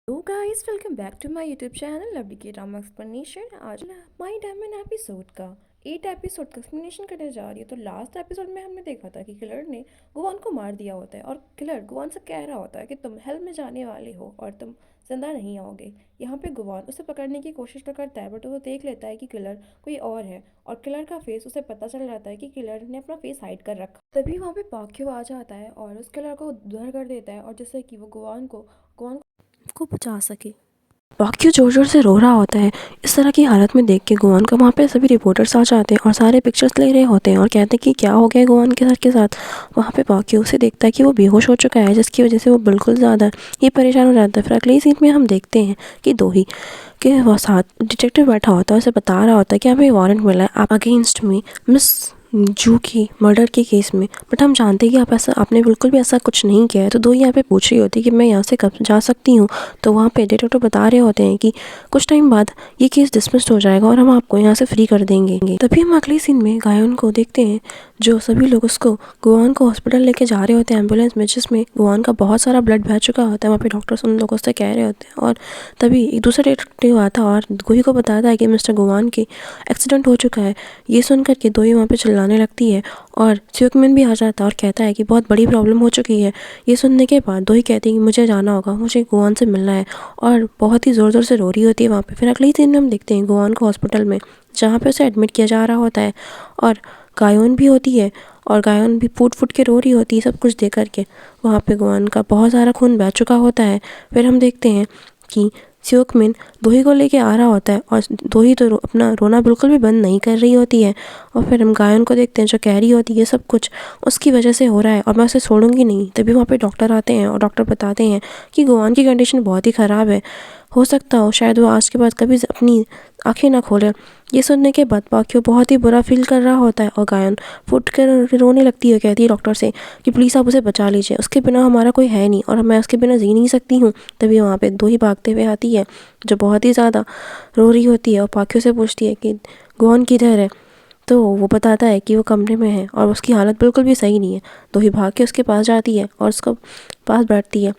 Hello guys, welcome back to my YouTube channel lovely की drama explanation. आज my diamond episode का 8 episode का explanation करने जा रही है। तो लास्ट एपिसोड में हमने देखा था कि किलर ने गुवान को मार दिया होता है और किलर गुवान से कह रहा होता है कि तुम हेल में जाने वाले हो और तुम जिंदा नहीं आओगे। यहाँ पे गुवान उसे पकड़ने की कोशिश तो करता है, बट वो देख लेता है कि किलर कोई और है और किलर का फेस उसे पता चल जाता है कि किलर ने अपना फेस हाइड कर रखा। तभी वहाँ पे पाक्यो आ जाता है और उस किलर को उधर कर देता है और जिससे कि वो गुवान को बचा सके। बाकी जोर जोर से रो रहा होता है। इस तरह की हालत में देख के गुवान का वहाँ पे सभी रिपोर्टर्स आ जाते हैं और सारे पिक्चर्स ले रहे होते हैं और कहते हैं कि क्या हो गया गुवान के साथ। वहाँ पे बाकी उसे देखता है कि वो बेहोश हो चुका है, जिसकी वजह से वो बिल्कुल ज़्यादा ये परेशान हो जाता है। फिर अगले सीन में हम देखते हैं कि दोही के वो साथ डिटेक्टिव बैठा होता है, उसे बता रहा होता है कि हमें वारंट मिला है आप अगेंस्ट में मिस जू की मर्डर के केस में, बट हम जानते हैं कि आपने बिल्कुल भी ऐसा कुछ नहीं किया है। तो दो यहाँ पे पूछ रही होती है कि मैं यहाँ से कब जा सकती हूँ। तो वहाँ पे डिटेक्टिव बता रहे होते हैं कि कुछ टाइम बाद ये केस डिसमिस्ड हो जाएगा और हम आपको यहाँ से फ्री कर देंगे। तभी हम अगले सीन में गायन को देखते हैं, जो सभी लोग उसको गुवान को हॉस्पिटल लेके जा रहे होते हैं एम्बुलेंस में, जिसमें गुवान का बहुत सारा ब्लड बह चुका होता है। वहाँ पे डॉक्टर्स उन लोगों से कह रहे होते हैं और तभी एक दूसरा डिटेक्टिव आता है और दोही को बताता है कि मिस्टर गुवान की एक्सीडेंट हो चुका है। ये सुन करके दोही वहाँ पे चिल्लाने लगती है और स्यूकमिन भी आ जाता है और कहता है कि बहुत बड़ी प्रॉब्लम हो चुकी है। ये सुनने के बाद दोही कहती है कि मुझे जाना होगा, मुझे गुवान से मिलना है, और बहुत ही ज़ोर ज़ोर से रो रही होती है वहाँ पे। फिर अगले ही दिन हम देखते हैं गुवान को हॉस्पिटल में, जहाँ पे उसे एडमिट किया जा रहा होता है और गायोन भी होती है और गायोन भी फूट फूट के रो रही होती है सब कुछ देख करके। वहाँ पे गुवान का बहुत सारा खून बह चुका होता है। फिर हम देखते हैं कि स्यूकमिन दोही को लेके आ रहा होता है और दोही तो अपना रोना बिल्कुल भी बंद नहीं कर रही होती है। और फिर हम गायन को देखते हैं, जो कह रही होती है सब कुछ उसकी वजह से हो रहा है और मैं उसे छोड़ूंगी नहीं। तभी वहाँ पे डॉक्टर आते हैं और डॉक्टर बताते हैं कि गुवान की कंडीशन बहुत ही ख़राब है, हो सकता हो शायद वो आज के बाद कभी अपनी आंखें ना खोले। ये सुनने के बाद पाक्यो बहुत ही बुरा फील कर रहा होता है और गायन फुट कर रोने लगती है, कहती है डॉक्टर से कि प्लीज़ आप उसे बचा लीजिए, उसके बिना हमारा कोई है नहीं और मैं उसके बिना जी नहीं सकती हूँ। तभी वहाँ पे दोही भागते हुए आती है, जो बहुत ही ज़्यादा रो रही होती है और पाक्यो से पूछती है कि गुवान किधर है। तो वो बताता है कि वो कमरे में है और उसकी हालत बिल्कुल भी सही नहीं है। दोही भाग के उसके पास जाती है और उसको पास बैठती है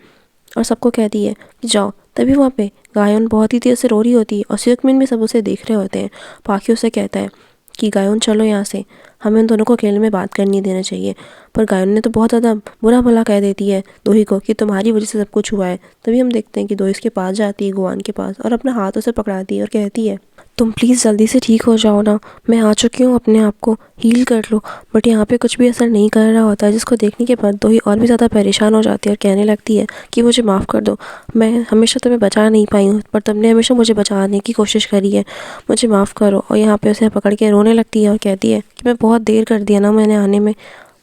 और सबको कहती है कि जाओ। तभी वहाँ पे गायन बहुत ही तेज़ से रो रही होती है और स्यूकमिन भी सब उसे देख रहे होते हैं। पाखी उसे कहता है कि गायन चलो यहाँ से, हमें उन दोनों को अकेले में बात करनी देना चाहिए। पर गायन ने तो बहुत ज़्यादा बुरा भला कह देती है दोही को कि तुम्हारी वजह से सब कुछ हुआ है। तभी हम देखते हैं कि दोही उसके पास जाती है, गुवान के पास, और अपना हाथ उसे पकड़ाती है और कहती है तुम प्लीज़ जल्दी से ठीक हो जाओ ना, मैं आ चुकी हूँ, अपने आप को हील कर लो। बट यहाँ पे कुछ भी असर नहीं कर रहा होता है, जिसको देखने के बाद दोही और भी ज़्यादा परेशान हो जाती है और कहने लगती है कि मुझे माफ़ कर दो, मैं हमेशा तुम्हें बचा नहीं पाई हूँ, पर तुमने हमेशा मुझे बचाने की कोशिश करी है, मुझे माफ़ करो। और यहाँ पे उसे पकड़ के रोने लगती है और कहती है कि मैं बहुत देर कर दिया ना मैंने आने में,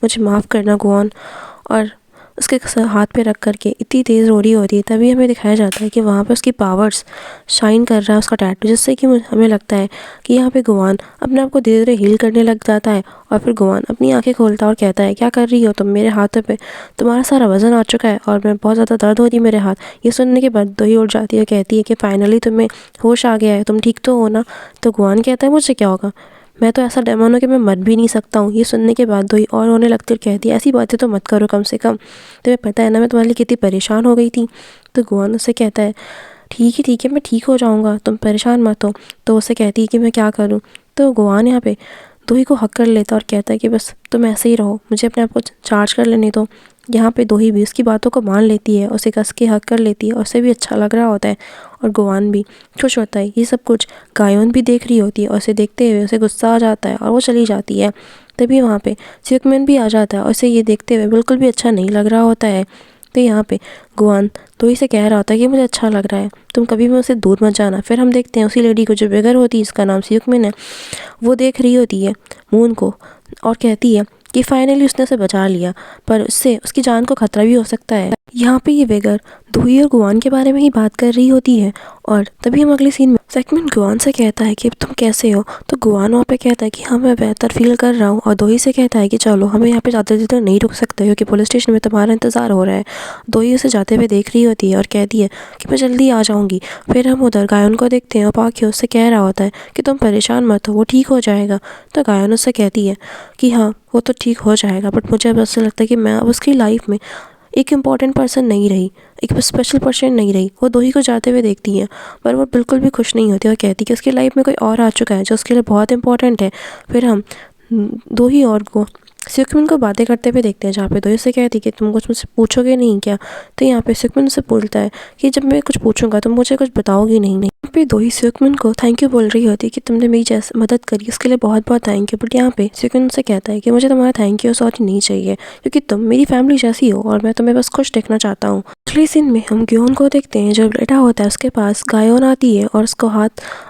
मुझे माफ़ करना गुआन। और उसके हाथ पे रख करके इतनी तेज़ रो रही होती है। तभी हमें दिखाया जाता है कि वहाँ पे उसकी पावर्स शाइन कर रहा है उसका टैटू, जिससे कि हमें लगता है कि यहाँ पे गुवान अपने आप को धीरे धीरे हील करने लग जाता है। और फिर गुवान अपनी आंखें खोलता है और कहता है क्या कर रही हो तुम, मेरे हाथों पे तुम्हारा सारा वजन आ चुका है और मैं बहुत ज़्यादा दर्द हो रही है मेरे हाथ। ये सुनने के बाद दोही उठ जाती है, कहती है कि फाइनली तुम्हें होश आ गया है, तुम ठीक तो हो ना। तो गुवान कहता है मुझे क्या होगा, मैं तो ऐसा डेमन हूँ कि मैं मर भी नहीं सकता हूँ। ये सुनने के बाद दोही और रोने लगती और कहती है ऐसी बातें तो मत करो, कम से कम तुम्हें पता है ना मैं तुम्हारे लिए कितनी परेशान हो गई थी। तो गुआन उससे कहता है ठीक है मैं ठीक हो जाऊँगा, तुम परेशान मत हो। तो उसे कहती है कि मैं क्या करूँ। तो गुआन यहाँ पे दोही को हक कर लेता और कहता है कि बस तुम ऐसे ही रहो, मुझे अपने आप को चार्ज कर लेने दो। यहाँ पे दोही भी उसकी बातों को मान लेती है, उसे कस के हक कर लेती है और उसे भी अच्छा लग रहा होता है और गुआन भी खुश होता है। ये सब कुछ गायोन भी देख रही होती है और उसे देखते हुए उसे गुस्सा आ जाता है और वो चली जाती है। तभी वहाँ पे स्यूकमिन भी आ जाता है और उसे ये देखते हुए बिल्कुल भी अच्छा नहीं लग रहा होता है। तो यहाँ पे गुआन दोही से कह रहा होता है कि मुझे अच्छा लग रहा है, तुम कभी भी मुझसे दूर मत जाना। फिर हम देखते हैं उसी लेडी को जो बेगर होती है, इसका नाम स्यूकमिन है, वो देख रही होती है मून को और कहती है कि फाइनली उसने उसे बचा लिया, पर उससे उसकी जान को खतरा भी हो सकता है। यहाँ पे ये बेगर दोही और गुआन के बारे में ही बात कर रही होती है और तभी हम अगले सीन में सेगमेंट गुआन से कहता है कि तुम कैसे हो। तो गुआन वहाँ पे कहता है कि हाँ मैं बेहतर फील कर रहा हूँ और दोही से कहता है कि चलो हमें यहाँ पे ज़्यादा देर नहीं रुक सकते क्योंकि पुलिस स्टेशन में तुम्हारा इंतज़ार हो रहा है। दोही उसे जाते हुए देख रही होती है और कहती है कि मैं जल्दी आ जाऊँगी। फिर हम उधर गायन को देखते हैं और पाकि उससे कह रहा होता है कि तुम परेशान मत हो, वो ठीक हो जाएगा। तो गायन उससे कहती है कि हाँ वो तो ठीक हो जाएगा, बट मुझे अब ऐसा लगता है कि मैं अब उसकी लाइफ में एक इम्पॉर्टेंट पर्सन नहीं रही, एक स्पेशल पर्सन नहीं रही। वो दोही को जाते हुए देखती है पर वो बिल्कुल भी खुश नहीं होती और कहती कि उसकी लाइफ में कोई और आ चुका है जो उसके लिए बहुत इंपॉर्टेंट है। फिर हम दोही और को सिक्विन को बातें करते हुए देखते हैं, जहाँ पे दोही से कहती कि तुम कुछ मुझसे पूछोगे नहीं क्या। तो यहाँ पे सिक्विन से बोलता है कि जब मैं कुछ पूछूंगा तुम मुझे कुछ बताओगी नहीं। यहाँ पे दोही सिक्विन को थैंक यू बोल रही होती कि तुमने मेरी जैसे मदद करी उसके लिए बहुत बहुत थैंक यू। बट यहाँ पे सिक्विन से कहता है कि मुझे तुम्हारा थैंक यू सॉरी नहीं चाहिए क्योंकि तुम मेरी फैमिली जैसी हो और मैं तुम्हें बस खुश देखना चाहता हूँ। अगले सीन में हम ग्योन को देखते हैं, जो लेटा होता है उसके पास गायोन आती है और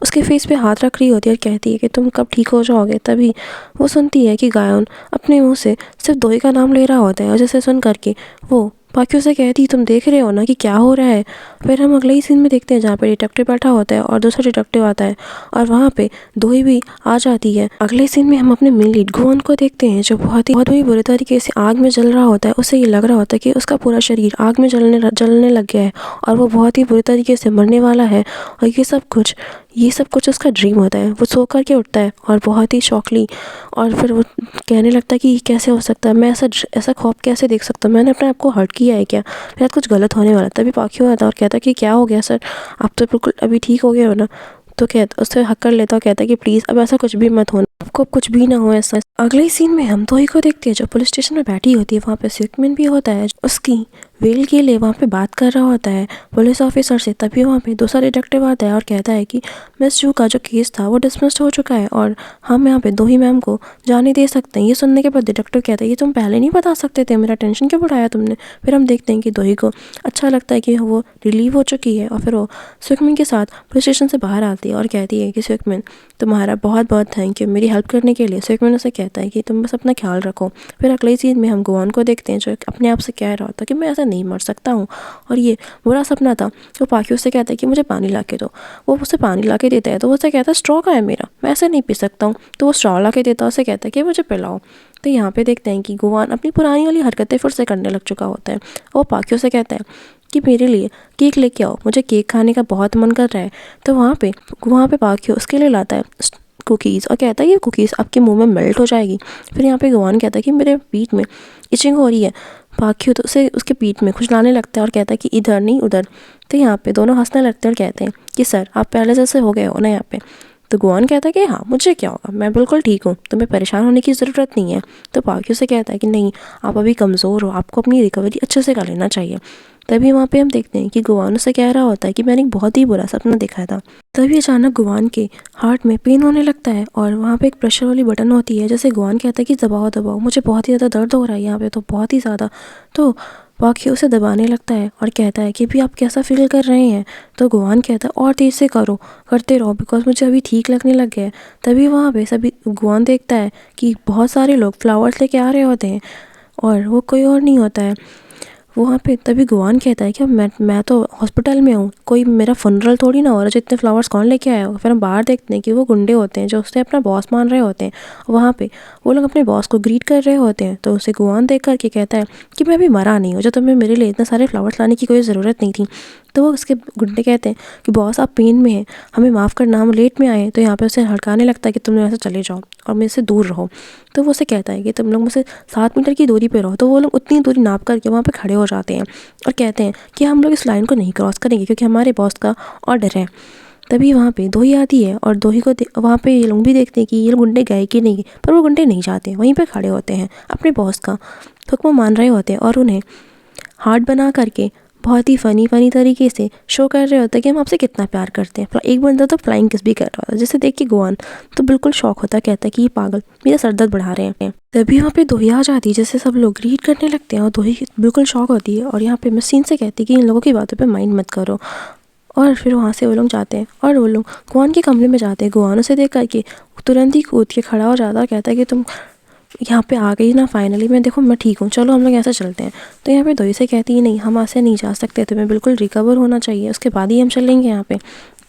उसके फेस पे हाथ रख रही होती है और कहती है कि तुम कब ठीक हो जाओगे। तभी वो सुनती है कि गायोन अपने मुंह से सिर्फ दोही का नाम ले रहा होता है और जिसे सुन करके वो बाकियों से कहती तुम देख रहे हो ना कि क्या हो रहा है। फिर हम अगले ही सीन में देखते हैं जहाँ पे डिटेक्टिव बैठा होता है और दूसरा डिटेक्टिव आता है और वहाँ पे दोही भी आ जाती है। अगले सीन में हम अपने मेन लीड गुआन को देखते हैं, जो बहुत ही बुरी तरीके से आग में जल रहा होता है। उसे ये लग रहा होता है कि उसका पूरा शरीर आग में जलने लग गया है और वो बहुत ही बुरी तरीके से मरने वाला है। और ये सब कुछ उसका ड्रीम होता है। वो सो करके उठता है और बहुत ही शौकली और फिर वो कहने लगता है कि ये कैसे हो सकता है, मैं ऐसा ख्वाब कैसे देख सकता हूँ, मैंने अपने आप को हर्ट किया है क्या, मेरे साथ कुछ गलत होने वाला। तभी पाखियो आता है और कहता है कि क्या हो गया सर, आप तो बिल्कुल अभी ठीक हो गए हो ना। तो कहता उससे हक कर लेता और कहता है कि प्लीज़ अब ऐसा कुछ भी मत होना, आपको अब कुछ भी ना हो ऐसा। अगले ही सीन में हम दोही को देखते हैं जो पुलिस स्टेशन में बैठी होती है। वहाँ पे सिक्विन भी होता है, उसकी वेल के लिए वहाँ पे बात कर रहा होता है पुलिस ऑफिसर से। तभी वहाँ पे दूसरा डिटेक्टिव आता है और कहता है कि मिस जू का जो केस था वो डिसमिस्ड हो चुका है और हम यहाँ पे दोही मैम को जाने दे सकते हैं। ये सुनने के बाद डिटेक्टिव कहता है ये तुम पहले नहीं बता सकते थे, मेरा टेंशन क्यों बढ़ाया तुमने। फिर हम देखते हैं कि दोही को अच्छा लगता है कि वो रिलीव हो चुकी है और फिर वो स्विकमिन के साथ पुलिस स्टेशन से बाहर आती है और कहती है कि स्विकमिन तुम्हारा बहुत बहुत थैंक यू मेरी हेल्प करने के लिए। स्विकमिन उसे कहता है कि तुम बस अपना ख्याल रखो। फिर अगले सीन में हम गुआन को देखते हैं जो अपने आप से कह रहा होता है कि मैं ऐसा नहीं मर सकता हूँ और ये बुरा सपना था। वो पाखियों से कहता है कि मुझे पानी ला के दो। वो उसे पानी ला के देता है तो वो उसे कहता है स्ट्रॉ का है मेरा, मैं ऐसे नहीं पी सकता हूँ। तो वो स्ट्रॉ ला के देता है, उसे कहता है कि मुझे पिलाओ। तो यहाँ पे देखते हैं कि गुआन अपनी पुरानी वाली हरकतें फिर से करने लग चुका होता है। वो पाखियों से कहता है कि मेरे लिए केक लेके आओ, मुझे केक खाने का बहुत मन कर रहा है। तो वहाँ पे पाखियों उसके लिए लाता है कुकीज़ और कहता है ये कुकीज़ आपके मुंह में मेल्ट हो जाएगी। फिर यहाँ पे गुआन कहता है कि मेरे पीठ में इचिंग हो रही है। पाखियों तो उसे उसके पीठ में खुजलाने लगता है और कहता है कि इधर नहीं उधर। तो यहाँ पे दोनों हंसने लगते हैं और कहते हैं कि सर आप पहले जैसे हो गए हो ना यहाँ पे। तो गुआन कहता है कि हाँ मुझे क्या होगा, मैं बिल्कुल ठीक हूँ, तुम्हें परेशान होने की ज़रूरत नहीं है। तो पाखियों से कहता है कि नहीं आप अभी कमज़ोर हो, आपको अपनी रिकवरी अच्छे से कर लेना चाहिए। तभी वहाँ पे हम देखते हैं कि गुआन उसे कह रहा होता है कि मैंने एक बहुत ही बुरा सपना देखा था। तभी अचानक गुआन के हार्ट में पेन होने लगता है और वहाँ पे एक प्रेशर वाली बटन होती है। जैसे गुआन कहता है कि दबाओ दबाओ, मुझे बहुत ही ज़्यादा दर्द हो रहा है यहाँ पे तो बहुत ही ज़्यादा। तो पाखियों उसे दबाने लगता है और कहता है कि भी आप कैसा फील कर रहे हैं। तो गुआन कहता है और तेज़ से करते रहो बिकॉज मुझे अभी ठीक लगने लग गया है। तभी वहाँ पे सभी गुआन देखता है कि बहुत सारे लोग फ्लावर्स लेके आ रहे होते हैं और वो कोई और नहीं होता है वहाँ पे। तभी गुआन कहता है कि मैं तो हॉस्पिटल में हूँ, कोई मेरा फनरल थोड़ी ना हो रहा, जो इतने फ्लावर्स कौन लेके आया होगा। फिर हम बाहर देखते हैं कि वो गुंडे होते हैं जो उससे अपना बॉस मान रहे होते हैं। वहाँ पे वो लोग अपने बॉस को ग्रीट कर रहे होते हैं। तो उसे गुआन देख करके कहता है कि मैं अभी मरा नहीं हूँ, जो तुम्हें मेरे लिए इतने सारे फ्लावर्स लाने की कोई ज़रूरत नहीं थी। तो वो उसके गुंडे कहते हैं कि बॉस आप पेन में हैं, हमें माफ़ करना, हम लेट में आए। तो यहाँ पे उसे हड़काने लगता है कि तुम लोग ऐसे चले जाओ और मेरे से दूर रहो। तो वो उसे कहता है कि तुम लोग मुझसे 7 मीटर की दूरी पे रहो। तो वो लोग उतनी दूरी नाप करके वहाँ पे खड़े हो जाते हैं और कहते हैं कि हम लोग इस लाइन को नहीं क्रॉस करेंगे क्योंकि हमारे बॉस का ऑर्डर है। तभी वहाँ पे दोही आती है और दोही को वहाँ पे ये लोग भी देखते हैं कि ये गुंडे गए कि नहीं, पर वो गुंडे नहीं जाते, वहीं पे खड़े होते हैं अपने बॉस का हुक्म मान रहे होते हैं और उन्हें हार्ट बना करके बहुत ही फ़नी तरीके से शो कर रहे होते हैं कि हम आपसे कितना प्यार करते हैं। एक बंदा तो फ्लाइंग किस भी कर रहा था, जिसे देख के गुआन तो बिल्कुल शौक होता है, कहता है कि ये पागल मेरा सर दर्द बढ़ा रहे हैं। तभी वहाँ पे दोही आ जाती है जिससे सब लोग ग्रीट करने लगते हैं और दोही बिल्कुल शौक होती है और यहाँ पे मशीन से कहती है कि इन लोगों की बातों पे माइंड मत करो। और फिर वहाँ से वो लोग जाते हैं और वो लोग गुआन के कमरे में जाते हैं। गुआन उसे देख करके तुरंत ही कूद के खड़ा हो जाता है और कहता है कि तुम यहाँ पे आ गई ना फाइनली, मैं देखो मैं ठीक हूँ, चलो हम लोग ऐसे चलते हैं। तो यहाँ पे दोही से कहती है नहीं हम ऐसे नहीं जा सकते, तुम्हें बिल्कुल रिकवर होना चाहिए, उसके बाद ही हम चलेंगे यहाँ पे।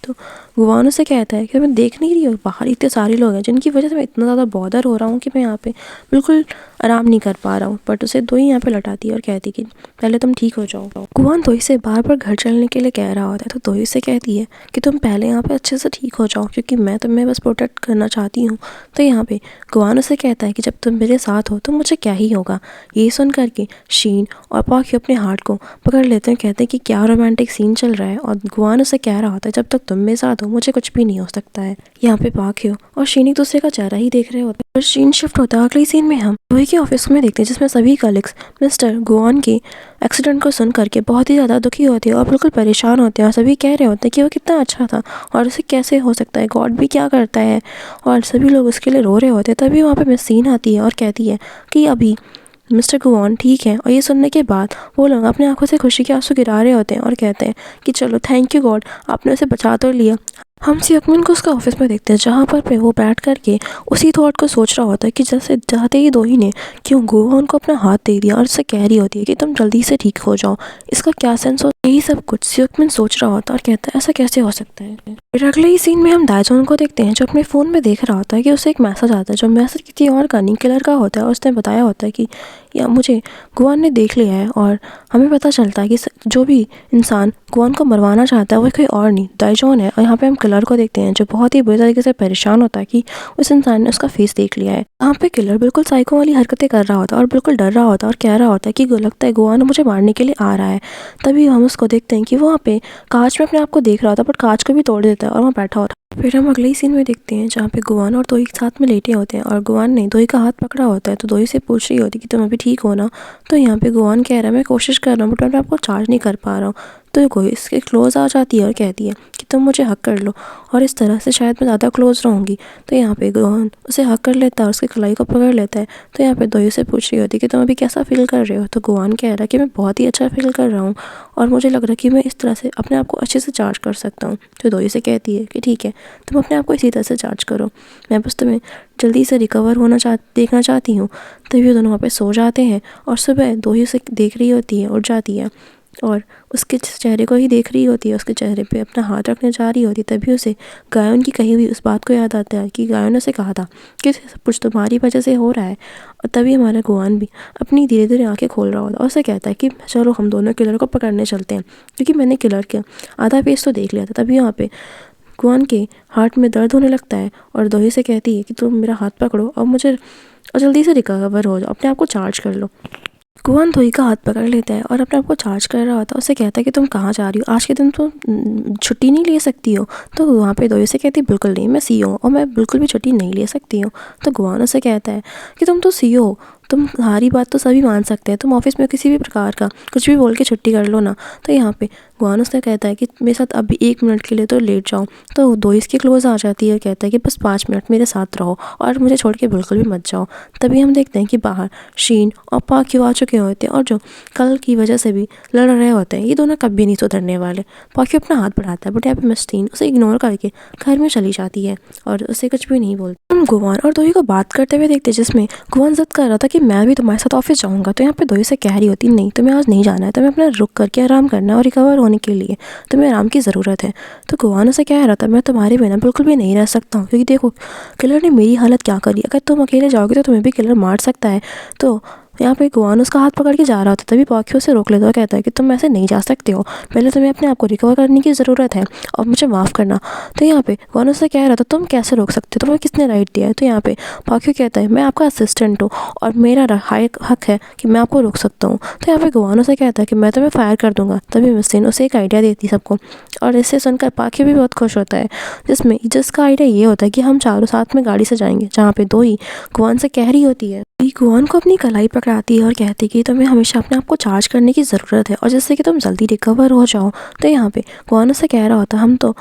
तो गुवान उसे कहता है कि मैं देख नहीं रही हूँ बाहर इतने सारे लोग हैं जिनकी वजह से मैं इतना ज़्यादा बॉदर हो रहा हूँ कि मैं यहाँ पे बिल्कुल आराम नहीं कर पा रहा हूँ। बट उसे दोई यहाँ पे लौटाती है और कहती कि पहले तुम ठीक हो जाओ। गुवान दोई से बार बार घर चलने के लिए कह रहा होता है, तो दोई से कहती है कि तुम पहले यहाँ पे अच्छे से ठीक हो जाओ क्योंकि मैं तुम्हें बस प्रोटेक्ट करना चाहती हूँ। तो यहाँ पे गुवान उसे कहता है कि जब तुम मेरे साथ हो तो मुझे क्या ही होगा। ये सुन करके शीन और पाक्यो अपने हार्ट को पकड़ लेते हैं, कहते हैं कि क्या रोमांटिक सीन चल रहा है। और गुवान उसे कह रहा होता है जब तक तुम मेरे साथ हो मुझे कुछ भी नहीं हो सकता है। यहाँ पे पाक्यो और शीन एक दूसरे का चेहरा ही देख रहे होते हैं। और शीन शिफ्ट होता है अगले सीन में हम दोई के ऑफिस में देखते हैं जिसमें सभी कलीग्स मिस्टर गुवान के एक्सीडेंट को सुन करके बहुत ही ज़्यादा दुखी होते हैं और बिल्कुल परेशान होते हैं। और सभी कह रहे होते हैं कि वो कितना अच्छा था और उसे कैसे हो सकता है, गॉड भी क्या करता है। और सभी लोग उसके लिए रो रहे होते हैं। तभी वहाँ पे मिस सीन आती है और कहती है कि अभी मिस्टर गुवान ठीक है। और ये सुनने के बाद वो लोग अपने आंखों से खुशी के आंसू गिरा रहे होते हैं और कहते हैं कि चलो थैंक यू गॉड, आपने उसे बचा तो लिया। हम सियोकमिन को उसका ऑफिस में देखते हैं जहाँ पर वो बैठ करके उसी थॉट को सोच रहा होता है कि जैसे जाते ही दोही ने क्यों गुवान को अपना हाथ दे दिया और उससे कह रही होती है कि तुम जल्दी से ठीक हो जाओ, इसका क्या सेंस हो। यही सब कुछ सियोकमिन सोच रहा होता है और कहता है ऐसा कैसे हो सकता है। फिर अगले ही सीन में हम दायजोन को देखते हैं जो अपने फ़ोन में देख रहा होता है कि उसे एक मैसेज आता है जो मैसेज किसी और का नहीं किलर का होता है। और उसने बताया होता है कि या मुझे गुवान ने देख लिया है। और हमें पता चलता है कि जो भी इंसान गुवान को मरवाना चाहता है वो कोई और नहीं दायजोन है। और यहाँ पे हम किलर को देखते हैं जो बहुत ही बुरी तरीके से परेशान होता है कि उस इंसान ने उसका फेस देख लिया है। यहाँ पे किलर बिल्कुल साइको वाली हरकतें कर रहा होता है और बिल्कुल डर रहा होता है और कह रहा होता है कि लगता है गुवान मुझे मारने के लिए आ रहा है। तभी हम उसको देखते हैं कि वो वहाँ पे कांच में अपने आप को देख रहा होता है बट कांच को भी तोड़ देता है और वहाँ बैठा होता है। फिर हम अगले ही सीन में देखते हैं जहाँ पे गुवान और दोई साथ में लेटे होते हैं और गुवान ने दोई का हाथ पकड़ा होता है। तो दोई से पूछ रही होती है कि तुम अभी ठीक हो ना। तो यहाँ पे गुवान कह रहा है मैं कोशिश कर रहा हूँ बट मैं आपको चार्ज नहीं कर पा रहा हूँ। तो कोई इसके क्लोज आ जाती है और कहती है कि तुम मुझे हक कर लो और इस तरह से शायद मैं ज़्यादा क्लोज रहूँगी। तो यहाँ पे गुवान उसे हक कर लेता है और उसकी कलाई को पकड़ लेता है। तो यहाँ पे दोई से पूछ रही होती है कि तुम अभी कैसा फील कर रहे हो। तो गुवान कह रहा है कि मैं बहुत ही अच्छा फील कर रहा हूँ और मुझे लग रहा है कि मैं इस तरह से अपने आप को अच्छे से चार्ज कर सकता हूँ। तो दोई से कहती है कि ठीक है तुम अपने आप को इसी तरह से चार्ज करो, मैं बस तुम्हें जल्दी से रिकवर होना देखना चाहती हूँ। तभी वो दोनों वहाँ पे सो जाते हैं और सुबह दोही उसे देख रही होती है, उठ जाती है और उसके चेहरे को ही देख रही होती है, उसके चेहरे पे अपना हाथ रखने जा रही होती। तभी उसे गायन की कही हुई उस बात को याद आता है कि गायन ने उसे कहा था कि सब कुछ तुम्हारी वजह से हो रहा है। और तभी हमारा गुवान भी अपनी धीरे धीरे आंखें खोल रहा होता है और उसे कहता है कि चलो हम दोनों किलर को पकड़ने चलते हैं क्योंकि मैंने किलर के आधा पेज तो देख लिया था। तभी यहाँ पे गुवान के हार्ट में दर्द होने लगता है और दोही से कहती है कि तुम मेरा हाथ पकड़ो और मुझे और जल्दी से रिकवर हो जाओ, अपने आप को चार्ज कर लो। गुवान दोई का हाथ पकड़ लेता है और अपने आप को चार्ज कर रहा होता है। उसे कहता है कि तुम कहाँ जा रही हो, आज के दिन तो छुट्टी नहीं ले सकती हो। तो वहाँ पे दोई से कहती बिल्कुल नहीं, मैं सीईओ हूँ और मैं बिल्कुल भी छुट्टी नहीं ले सकती हूँ। तो गुवान उसे कहता है कि तुम तो सीईओ हो, तुम्हारी बात तो सभी मान सकते हैं, तुम ऑफिस में किसी भी प्रकार का कुछ भी बोल के छुट्टी कर लो ना। तो यहाँ पे गुवान उससे कहता है कि मेरे साथ अभी 1 मिनट के लिए तो लेट जाओ। तो दोई इसके क्लोज आ जाती है और कहता है कि बस 5 मिनट मेरे साथ रहो और मुझे छोड़ के बिल्कुल भी मत जाओ। तभी हम देखते हैं कि बाहर शीन और पाक्यो आ चुके होते हैं और जो कल की वजह से भी लड़ रहे होते हैं। ये दोनों कभी नहीं सुधरने वाले। पाक्यो अपना हाथ बढ़ाता है बट यहाँ पे मिस शीन उसे इग्नोर करके घर में चली जाती है और उसे कुछ भी नहीं बोलती। हम गुवान और दोई को बात करते हुए देखते हैं जिसमें गुवान जिद कर रहा था कि मैं भी तुम्हारे साथ ऑफिस जाऊँगा। तो यहाँ पे दोई से कह रही होती नहीं, तुम्हें आज नहीं जाना है, तुम्हें अपना रुक करके आराम करना है और रिकवर होने के लिए तुम्हें आराम की ज़रूरत है। तो गुवान उसे कह रहा था मैं तुम्हारे बिना बिल्कुल भी नहीं रह सकता हूँ क्योंकि देखो किलर ने मेरी हालत क्या करी, अगर तुम अकेले जाओगे तो तुम्हें भी किलर मार सकता है। तो यहाँ पे गुवान उसका हाथ पकड़ के जा रहा था। तभी पाक्यो उसे रोक लेता है, कहता है कि तुम ऐसे नहीं जा सकते हो, पहले तुम्हें अपने आप को रिकवर करने की ज़रूरत है और मुझे माफ़ करना। तो यहाँ पे गुवान उससे कह रहा था तुम कैसे रोक सकते हो, तुम्हें किसने राइट दिया है। तो यहाँ पे पाक्यो कहता है मैं आपका असिस्टेंट हूँ और मेरा हक है कि मैं आपको रोक सकता हूँ। तो यहाँ पे गुवान उसे कहता है कि मैं तुम्हें फायर कर दूंगा। तभी मिस शीन उसे एक आइडिया देती सबको और इससे सुनकर पाक्यो भी बहुत खुश होता है जिसका आइडिया ये होता है कि हम चारों साथ में गाड़ी से जाएंगे। जहाँ पे दोई गुवान से कह रही होती है, गुवान को अपनी कलाई पकड़ाती है और कहती है कि तुम्हें हमेशा अपने आप को चार्ज करने की ज़रूरत है और जिससे कि तुम जल्दी रिकवर हो जाओ। तो यहाँ पे गुवान से कह रहा होता हम तो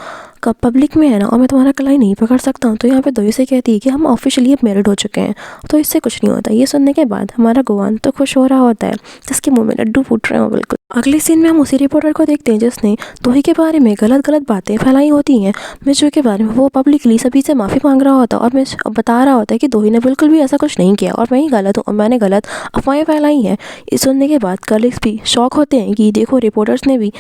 कब पब्लिक में है ना और मैं तुम्हारा कलाई नहीं पकड़ सकता हूँ। तो यहाँ पे दोई से कहती है कि हम ऑफिशियली अब मैरिड हो चुके हैं तो इससे कुछ नहीं होता। ये सुनने के बाद हमारा गुवान तो खुश हो रहा होता है जिसके मुँह में लड्डू फूट रहे हो बिल्कुल। अगले सीन में हम उसी रिपोर्टर को देखते हैं जिसने दोही के बारे में गलत बातें फैलाई होती हैं मिर्चू के बारे में। वो पब्लिकली सभी से माफ़ी मांग रहा होता और मिर्च बता रहा होता है कि दोही ने बिल्कुल भी ऐसा कुछ नहीं किया और मैं ही गलत हूँ और मैंने गलत अफवाहें फैलाई हैं। इस सुनने के बाद कलीग्स भी शॉक होते हैं कि देखो रिपोर्टर्स ने भी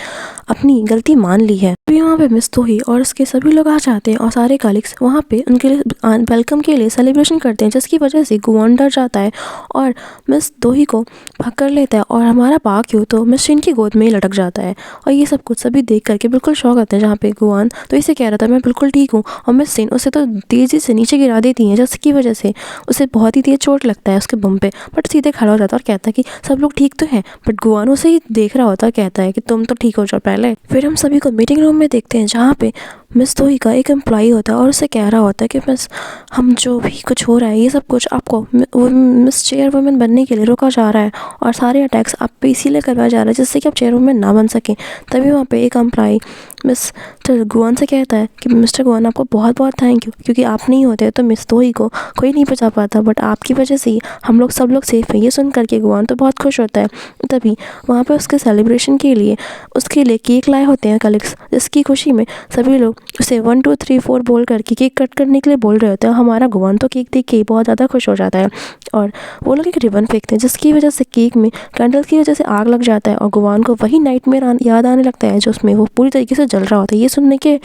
अपनी गलती मान ली है। अभी वहाँ पे मिस तोही और उसके सभी लोग आ जाते हैं और सारे कलीग्स वहाँ पे उनके लिए वेलकम के लिए सेलिब्रेशन करते हैं, जिसकी वजह से गुआन डर जाता है और मिस दोही को पकड़ लेता है और हमारा पाक्यो तो मिस शिन की गोद में ही लटक जाता है। और ये सब कुछ सभी देख करके बिल्कुल शॉक होते हैं, जहाँ पे गुआन तो इसे कह रहा था मैं बिल्कुल ठीक हूँ और मिस शिन उसे तो तेज़ी से नीचे गिरा देती हैं, जिसकी वजह से उसे बहुत ही तेज़ चोट लगता है उसके बम पे। बट सीधे खड़ा हो जाता है और कहता है कि सब लोग ठीक तो हैं, बट गुआन उसे ही देख रहा होता है, कहता है कि तुम तो ठीक हो जाओ पहले। फिर हम सभी को मीटिंग रूम में देखते हैं, जहाँ पे मिस तोही का एक एम्प्लॉई होता है और उसे कह रहा होता है कि मिस हम जो भी कुछ हो रहा है ये सब कुछ आपको मिस चेयर वुमेन बनने के लिए रोका जा रहा है और सारे अटैक्स आप पे इसीलिए करवाया जा रहा है जिससे कि आप चेयर वुमेन ना बन सकें। तभी वहाँ पे एक एम्प्लॉई मिस्टर गुआन से कहता है कि मिस्टर गुआन आपको बहुत बहुत थैंक यू, क्योंकि आप नहीं होते तो मिस तोही को कोई नहीं बचा पाता, बट आपकी वजह से ही हम लोग सब लोग सेफ हैं। ये सुन करके गुआन तो बहुत खुश होता है। तभी वहाँ पे उसके सेलिब्रेशन के लिए उसके लिए केक लाए होते हैं कलीग्स, जिसकी खुशी में सभी लोग उसे 1 2 3 4 बोल करके केक कट करने के लिए बोल रहे होते हैं। हमारा गुआन तो केक देख के बहुत ज़्यादा खुश हो जाता है और वो लोग एक रिबन फेंकते हैं, जिसकी वजह से केक में कैंडल की वजह से आग लग जाता है और गुआन को वही नाइटमेयर याद आने लगता है जो उसमें वो पूरी तरीके से जल रहा होता है।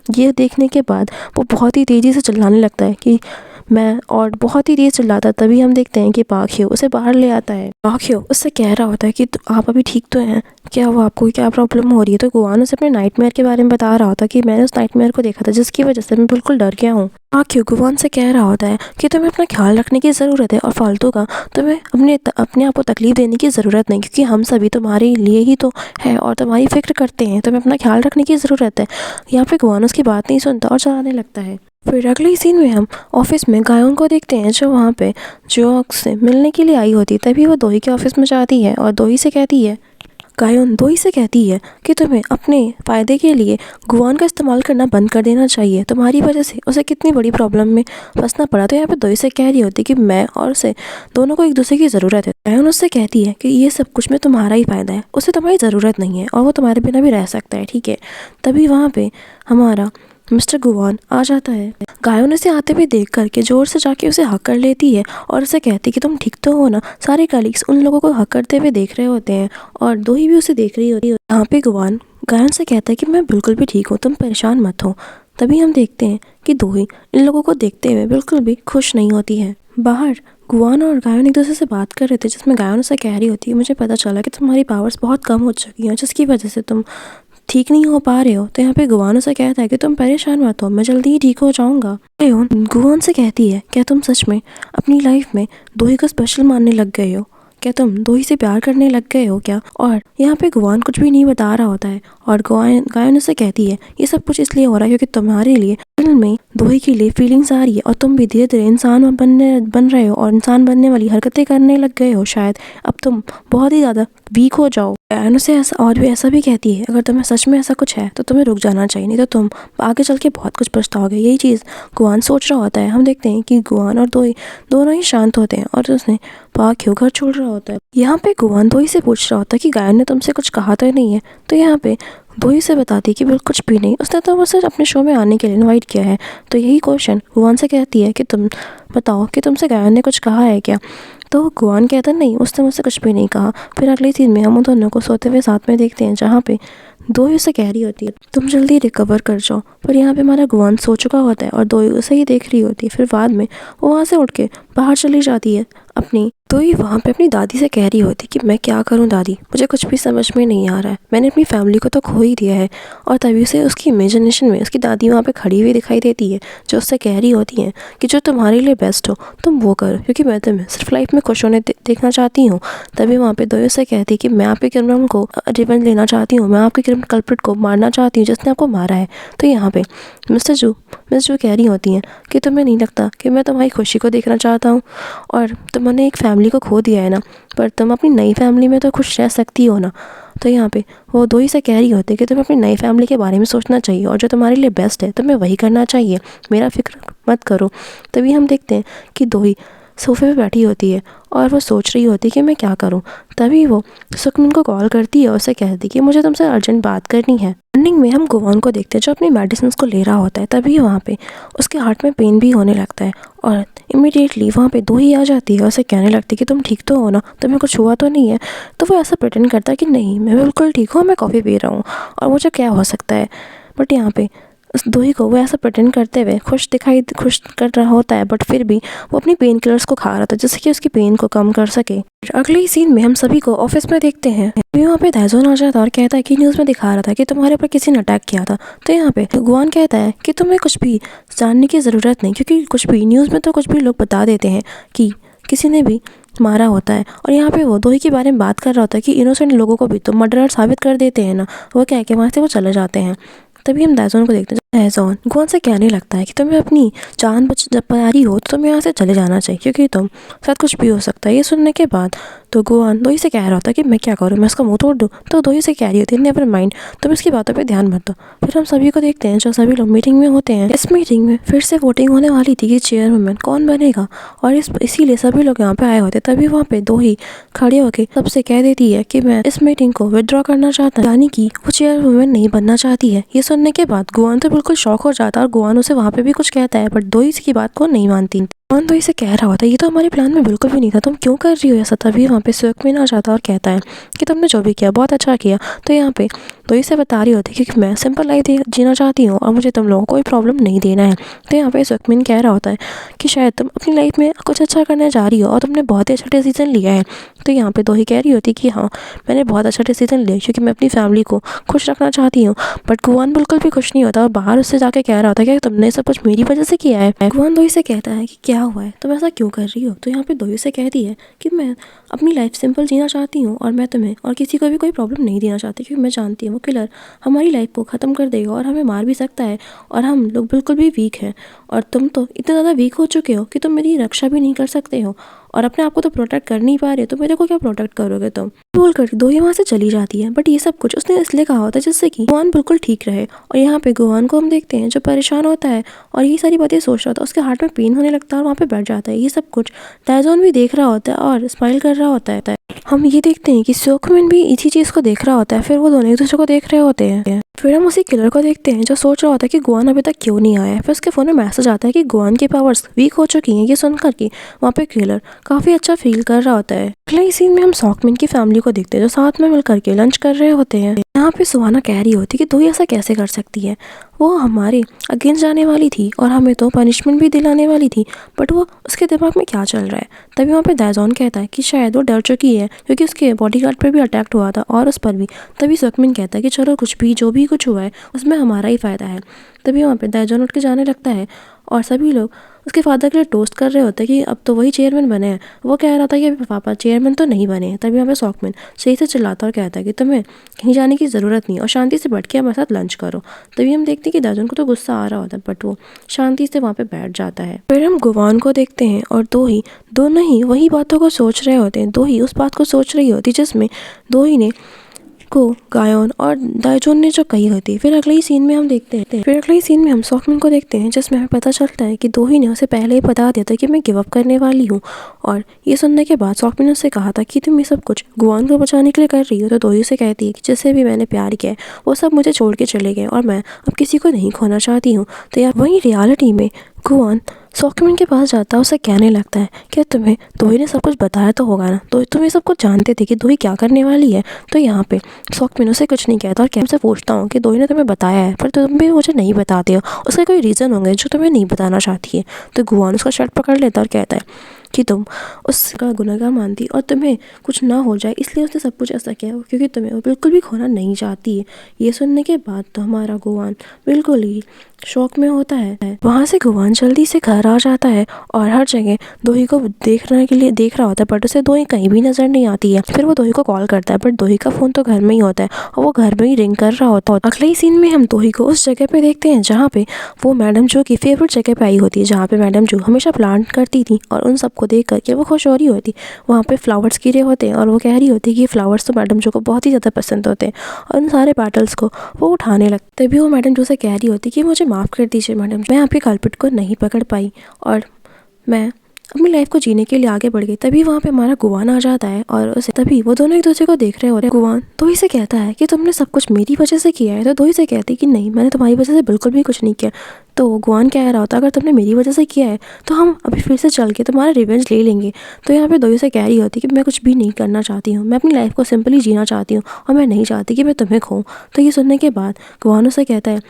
ये देखने के बाद वो बहुत ही तेज़ी से चिल्लाने लगता है कि मैं, और बहुत ही तेज़ चिल्लाता है। तभी हम देखते हैं कि पाक्यो उसे बाहर ले आता है। पाक्यो उससे कह रहा होता है कि आप अभी ठीक तो हैं, क्या हुआ आपको, क्या प्रॉब्लम हो रही है। तो गुआन उसे अपने नाइटमेयर के बारे में बता रहा होता है कि मैंने उस नाइटमेयर को देखा था जिसकी वजह से मैं बिल्कुल डर गया हूँ। पाक्यो गुआन से कह रहा होता है कि तुम्हें अपना ख्याल रखने की ज़रूरत है और फालतू का तुम्हें अपने आप को तकलीफ देने की ज़रूरत नहीं, क्योंकि हम सभी तुम्हारे लिए ही तो है और तुम्हारी फिक्र करते हैं। तुम्हें अपना ख्याल रखने की ज़रूरत है। यहाँ पे गुआन उसकी बात नहीं सुनता और चलाने लगता है। फिर अगले ही सीन में हम ऑफिस में गायों को देखते हैं, जो वहाँ पे जोक से मिलने के लिए आई होती है। तभी वो दोही के ऑफिस में जाती है और दोही से कहती है कि तुम्हें अपने फ़ायदे के लिए गुआन का इस्तेमाल करना बंद कर देना चाहिए। तुम्हारी वजह से उसे कितनी बड़ी प्रॉब्लम में फंसना पड़ा। तो यहाँ पे दोही से कह रही होती है कि मैं और उसे दोनों को एक दूसरे की ज़रूरत है। गायोन उससे कहती है कि ये सब कुछ में तुम्हारा ही फ़ायदा है, उसे तुम्हारी ज़रूरत नहीं है और वो तुम्हारे बिना भी रह सकता है, ठीक है। तभी वहाँ पर हमारा मिस्टर गुआन आ जाता है। गायोन उसे आते हुए देख करके जोर से जाके उसे हक कर लेती है और उसे कहती है कि तुम ठीक तो हो ना। सारे कलीग्स उन लोगों को हक करते हुए देख रहे होते हैं और दोही भी उसे देख रही होती है। यहाँ पे गुआन गायोन से कहता है कि मैं बिल्कुल भी ठीक हूँ, तुम परेशान मत हो। तभी हम देखते हैं कि दोही इन लोगों को देखते हुए बिल्कुल भी खुश नहीं होती है। बाहर गुआन और गायोन एक दूसरे से बात कर रहे थे, जिसमें गायोन उसे कह रही होती है मुझे पता चला कि तुम्हारी पावर्स बहुत कम हो चुकी हैं, जिसकी वजह से तुम ठीक नहीं हो पा रहे हो। तो यहाँ पे गुआन उसे कहता है कि तुम परेशान मत हो, मैं जल्दी ही ठीक हो जाऊंगा। गायोन गुआन से कहती है क्या तुम सच में अपनी लाइफ में दोही को स्पेशल मानने लग गए हो, क्या तुम दोही से प्यार करने लग गए हो क्या। और यहाँ पे गुआन कुछ भी नहीं बता रहा होता है और गायोन उसे कहती है ये सब कुछ इसलिए हो रहा है क्योंकि तुम्हारे लिए दिल में दोही के लिए फीलिंग्स आ रही है और तुम भी धीरे धीरे इंसान बन रहे हो और इंसान बनने वाली हरकतें करने लग गए हो। शायद अब तुम बहुत ही ज़्यादा वीक हो जाओ। गायोन उसे ऐसा भी कहती है अगर तुम्हें सच में ऐसा कुछ है तो तुम्हें रुक जाना चाहिए, नहीं तो तुम आगे चल के बहुत कुछ पछताओगे। यही चीज़ गुआन सोच रहा होता है। हम देखते हैं कि गुआन और दोही दोनों ही शांत होते हैं और उसने पाक्यो घर छोड़ रहा होता है। यहाँ पे गुआन दोही से पूछ रहा होता है कि गायोन ने तुमसे कुछ कहा तो नहीं है। तो यहाँ पे दोही से बताती है कि बिल्कुल कुछ भी नहीं, उसने तो बस अपने शो में आने के लिए इनवाइट किया है। तो यही क्वेश्चन गुआन से कहती है कि तुम बताओ कि तुमसे गायोन ने कुछ कहा है क्या। तो गुआन कहता नहीं, उसने मुझसे कुछ भी नहीं कहा। फिर अगली सीन में हम उन दोनों को सोते हुए साथ में देखते हैं, जहाँ पे दोही उसे कह रही होती है तुम जल्दी रिकवर कर जाओ। पर यहाँ पे हमारा गुआन सो चुका होता है और दोही उसे ही देख रही होती है। फिर बाद में वो वहाँ से उठ के बाहर चली जाती है अपनी। दोही वहाँ पे अपनी दादी से कह रही होती कि मैं क्या करूँ दादी, मुझे कुछ भी समझ में नहीं आ रहा है, मैंने अपनी फैमिली को तो खो ही दिया है। और तभी उसे उसकी इमेजिनेशन में उसकी दादी वहाँ पे खड़ी हुई दिखाई देती है, जो उससे कह रही होती हैं कि जो तुम्हारे लिए बेस्ट हो तुम वो करो, क्योंकि मैं तुम्हें सिर्फ लाइफ में खुश होने देखना चाहती हूँ। तभी वहाँ पे दोही उसे कहती है कि मैं आपके क्रिमिनल को रिवेंज लेना चाहती हूँ, मैं आपके क्रिमिनल कल्प्रिट को मारना चाहती हूँ जिसने आपको मारा है। तो यहाँ पे मिस जू कह रही होती हैं कि तुम्हें नहीं लगता कि मैं तुम्हारी खुशी को देखना चाहता हूँ, और तुमने एक फैमिली को खो दिया है ना, पर तुम अपनी नई फैमिली में तो खुश रह सकती हो ना। तो यहाँ पे वो दोही से कह रही होती है कि तुम्हें अपनी नई फैमिली के बारे में सोचना चाहिए और जो तुम्हारे लिए बेस्ट है तुम्हें वही करना चाहिए, मेरा फिक्र मत करो। तभी हम देखते हैं कि दोही सोफे पे बैठी होती है और वो सोच रही होती है कि मैं क्या करूं। तभी वो सुकमिन को कॉल करती है और उसे कहती है कि मुझे तुमसे अर्जेंट बात करनी है। एंडिंग में हम गुआन को देखते हैं जो अपनी मेडिसिन को ले रहा होता है। तभी वहाँ पे उसके हार्ट में पेन भी होने लगता है और इमीडिएटली वहाँ पे दोही आ जाती है और उसे कहने लगती है कि तुम ठीक तो हो ना, तुम्हें कुछ हुआ तो नहीं है। तो वो ऐसा प्रिटेंड करता है कि नहीं मैं बिल्कुल ठीक हूँ, मैं कॉफ़ी पी रहा हूँ और मुझे क्या हो सकता है, बट यहाँ पे उस दोही को वो ऐसा प्रेटेंड करते हुए खुश कर रहा होता है, बट फिर भी वो अपनी पेन किलर्स को खा रहा था जिससे कि उसकी पेन को कम कर सके। अगले ही सीन में हम सभी को ऑफिस में देखते हैं। वहाँ पे दाइजोन आ जाता है और कहता है कि न्यूज़ में दिखा रहा था कि तुम्हारे ऊपर किसी ने अटैक किया था। तो यहाँ पे गुआन कहता है कि तुम्हें कुछ भी जानने की ज़रूरत नहीं, क्योंकि कुछ भी न्यूज़ में तो कुछ भी लोग बता देते हैं कि किसी ने भी मारा होता है। और यहाँ पे वो दोही के बारे में बात कर रहा होता है कि इनोसेंट लोगों को भी तो मर्डरर साबित कर देते हैं ना। वो क्या है कि वहाँ से वो चले जाते हैं। तभी हम दाइजोन को देखते हैं। दाइजोन गुआन से कहने लगता है कि तुम्हें अपनी जान जब पारी हो तो तुम्हें यहाँ से चले जाना चाहिए, क्योंकि तुम साथ कुछ भी हो सकता है। ये सुनने के बाद तो गुआन दोही से कह रहा होता है कि मैं क्या करूँ, मैं इसका मुंह तोड़ दूँ। तो दोही से कह रही होती है नेवर माइंड, तुम इसकी बातों पे ध्यान मत दो। फिर हम सभी को देखते हैं जो सभी लोग मीटिंग में होते हैं। इस मीटिंग में फिर से वोटिंग होने वाली थी कि चेयरमैन कौन बनेगा, और इसीलिए सभी लोग यहाँ पे आए होते। तभी वहाँ पे दोही खड़ी होकर सबसे कह देती है कि मैं इस मीटिंग को विदड्रॉ करना चाहता हूँ, यानी कि वो चेयरवुमन नहीं बनना चाहती है। ये सुनने के बाद गुआन तो बिल्कुल शॉक हो जाता है और गुआन उसे वहाँ पे भी कुछ कहता है, बट दोही की बात को नहीं मानती। गुआन दोही से कह रहा होता है ये तो हमारे प्लान में बिल्कुल भी नहीं था, तुम क्यों कर रही हो ऐसा। तभी वहाँ पे सुकमिन आ जाता और कहता है कि तुमने जो भी किया बहुत अच्छा किया। तो यहाँ पे दोही से बता रही होती है कि मैं सिंपल लाइफ जीना चाहती हूँ और मुझे तुम लोगों को कोई प्रॉब्लम नहीं देना है। तो यहाँ पे सुकमिन कह रहा होता है कि शायद तुम अपनी लाइफ में कुछ अच्छा करने जा रही हो और तुमने बहुत ही अच्छा डिसीजन लिया है। तो यहाँ पे दोही कह रही होती कि हाँ मैंने बहुत अच्छा डिसीजन लिया क्योंकि मैं अपनी फैमिली को खुश रखना चाहती हूँ। बट गुआन बिल्कुल भी खुश नहीं होता और बाहर उससे जाके कह रहा होता है कि तुमने सब कुछ मेरी वजह से किया है। गुआन दोही से कहता है कि क्या हुआ है, तुम ऐसा क्यों कर रही हो। तो यहाँ पे दोही से कहती है कि मैं अपनी लाइफ सिंपल जीना चाहती हूँ और मैं तुम्हें और किसी को भी कोई प्रॉब्लम नहीं देना चाहती, क्योंकि मैं जानती हूँ वो किलर हमारी लाइफ को ख़त्म कर देगा और हमें मार भी सकता है और हम लोग बिल्कुल भी वीक हैं और तुम तो इतने ज़्यादा वीक हो चुके हो कि तुम मेरी रक्षा भी नहीं कर सकते हो और अपने आप को तो प्रोटेक्ट कर नहीं पा रहे, तो मेरे को क्या प्रोटेक्ट करोगे तुम। बोल कर दोही वहाँ से चली जाती है। बट ये सब कुछ उसने इसलिए कहा होता है जिससे कि गुआन बिल्कुल ठीक रहे। और यहाँ पे गुआन को हम देखते हैं जो परेशान होता है और ये सारी बातें सोच रहा था, उसके हार्ट में पेन होने लगता है और वहाँ पे बैठ जाता है। ये सब कुछ दाइजोन भी देख रहा होता है और स्माइल कर रहा होता है। हम ये देखते हैं कि सुकमिन भी इसी चीज़ को देख रहा होता है। फिर वो दोनों एक दूसरे को देख रहे होते हैं। फिर हम उसी किलर को देखते हैं जो सोच रहा होता है कि गुआन अभी तक क्यों नहीं आया है। फिर उसके फ़ोन में मैसेज आता है कि गुआन की पावर्स वीक हो चुकी हैं। ये सुनकर कि वहाँ पे किलर काफ़ी अच्छा फील कर रहा होता है। अगले सीन में हम सुकमिन की फैमिली को देखते हैं जो साथ में मिलकर के लंच कर रहे होते हैं। यहाँ पे सुहाना कह रही होती कि दोही ऐसा कैसे कर सकती है, वो हमारे अगेंस्ट जाने वाली थी और हमें तो पनिशमेंट भी दिलाने वाली थी, बट वो उसके दिमाग में क्या चल रहा है। तभी वहाँ पे दाइजोन कहता है कि शायद वो डर चुकी है क्योंकि उसके बॉडीगार्ड पर भी अटैक हुआ था और उस पर भी। तभी सुकमिन कहता है कि चलो कुछ भी जो भी कुछ हुआ है उसमें हमारा ही फ़ायदा है। तभी वहाँ पे दाइजोन उठ के जाने लगता है और सभी लोग उसके फादर के लिए टोस्ट कर रहे होते हैं कि अब तो वही चेयरमैन बने हैं। वो कह रहा था कि पापा चेयरमैन तो नहीं बने हैं। तभी वहाँ पे सुकमिन सही से चिल्लाता और कहता है कि तुम्हें कहीं जाने की ज़रूरत नहीं और शांति से बैठ के हमारे साथ लंच करो। तभी हम देखते हैं कि दाइजोन को तो गुस्सा आ रहा होता है बट वो शांति से वहाँ पे बैठ जाता है। फिर हम गुआन को देखते हैं और दोनों ही वही बातों को सोच रहे होते हैं। दोही उस बात को सोच रही होती जिसमें दोही ने को गायोन और दाइजोन ने जो कही होती है। फिर अगले ही सीन में हम सुकमिन को देखते हैं जिसमें हमें पता चलता है कि दोही ने उसे पहले ही बता दिया था कि मैं गिव अप करने वाली हूँ। और ये सुनने के बाद सुकमिन ने उससे कहा था कि तुम ये सब कुछ गुआन को बचाने के लिए कर रही हो। तो दोही से कहती है कि जिससे भी मैंने प्यार किया है वो सब मुझे छोड़ के चले गए और मैं अब किसी को नहीं खोना चाहती हूँ। तो यार वहीं रियलिटी में गुआन सुकमिन के पास जाता है, उसे कहने लगता है कि तुम्हें दोही ने सब कुछ बताया तो होगा ना, तो तुम ये सब कुछ जानते थे कि दोही क्या करने वाली है। तो यहाँ पे सुकमिन उसे कुछ नहीं कहता और कैम से पूछता हूँ कि दोही ने तुम्हें बताया है पर तुम भी मुझे नहीं बताते हो, उसके कोई रीज़न होंगे जो तुम्हें नहीं बताना चाहती है। तो गुआन उसका शर्ट पकड़ लेता और कहता है कि तुम उसका गुनहगार मानती और तुम्हें कुछ ना हो जाए इसलिए उसने सब कुछ ऐसा किया क्योंकि तुम्हें वो बिल्कुल भी खोना नहीं चाहती है। ये सुनने के बाद तो हमारा गुआन बिल्कुल ही शौक में होता है। वहाँ से गुआन जल्दी से घर आ जाता है और हर जगह दोही को देखने के लिए देख रहा होता है बट उसे दोही कहीं भी नज़र नहीं आती है। फिर वो दोही को कॉल करता है बट दोही का फ़ोन तो घर में ही होता है और वो घर में ही रिंग कर रहा होता है। अगले ही सीन में हम दोही को उस जगह पे देखते हैं जहाँ पे वो मैडम जो की फेवरेट जगह पे आई होती है, जहाँ पे मैडम जो हमेशा प्लांट करती थी और उन सबको देख करके वो खुश हो रही होती। वहाँ पे फ्लावर्स गिरे होते हैं और वो कह रही होती कि फ्लावर्स तो मैडम जो को बहुत ही ज़्यादा पसंद होते हैं और उन सारे पेटल्स को वो उठाने लगते। तभी वो मैडम जो से कह रही होती कि मुझे माफ़ कर दीजिए मैडम, मैं आपके कल्प्रिट को नहीं पकड़ पाई और मैं अपनी लाइफ को जीने के लिए आगे बढ़ गई। तभी वहाँ पे हमारा गुआन आ जाता है और उसे तभी वो दोनों एक दूसरे को देख रहे होते हैं। गुआन दोही से कहता है कि तुमने सब कुछ मेरी वजह से किया है। तो दोही से कहती है कि नहीं, मैंने तुम्हारी वजह से बिल्कुल भी कुछ नहीं किया। तो गुआन कह रहा होता अगर तुमने मेरी वजह से किया है तो हम अभी फिर से चल के तुम्हारा रिवेंज ले लेंगे। तो यहाँ पे दोही से कह रही होती कि मैं कुछ भी नहीं करना चाहती हूँ, मैं अपनी लाइफ को सिंपली जीना चाहती हूँ और मैं नहीं चाहती कि मैं तुम्हें खोऊं। तो ये सुनने के बाद गुआन उसे कहता है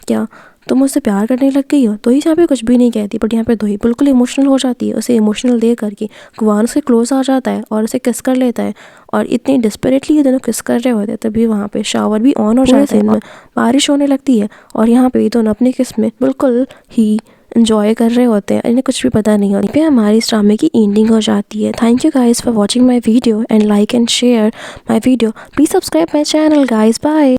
क्या तुम मुझसे प्यार करने लग गई हो। तो यहाँ पे कुछ भी नहीं कहती, बट यहाँ पे दोही बिल्कुल इमोशनल हो जाती है। उसे इमोशनल दे करके गुआन उसके क्लोज आ जाता है और उसे किस कर लेता है और इतनी डिस्परेटली ये दोनों किस कर रहे होते हैं तभी वहाँ पे शावर भी ऑन हो जाता है और बारिश होने लगती है और यहाँ पे ये दोनों अपनी किस में बिल्कुल ही इंजॉय कर रहे होते हैं, इन्हें कुछ भी पता नहीं होता। पे हमारी इस ड्रामे की एंडिंग हो जाती है। Thank you guys for watching my video and like and share my video. Please subscribe my channel guys. Bye.